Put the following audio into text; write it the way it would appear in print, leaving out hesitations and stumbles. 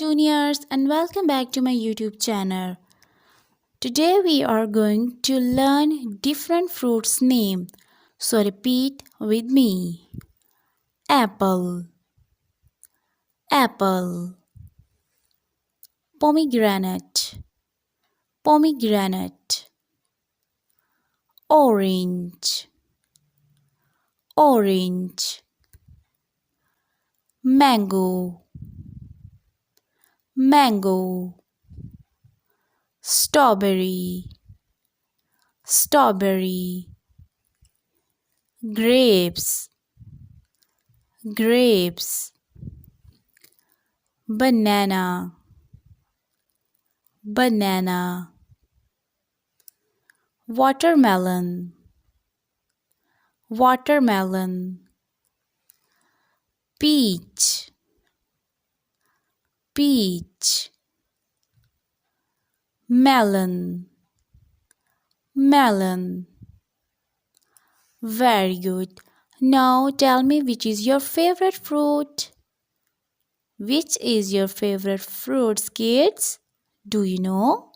juniors, and welcome back to my YouTube channel. Today we are going to learn different fruits name. So repeat with me. Apple, apple. Pomegranate, pomegranate. Orange, orange. Mango, mango. Strawberry, strawberry. Grapes, grapes. Banana, banana. Watermelon, watermelon. Peach, peach. Melon, melon. Very good. Now tell me, which is your favorite fruit? Which is your favorite fruit, kids? Do you know?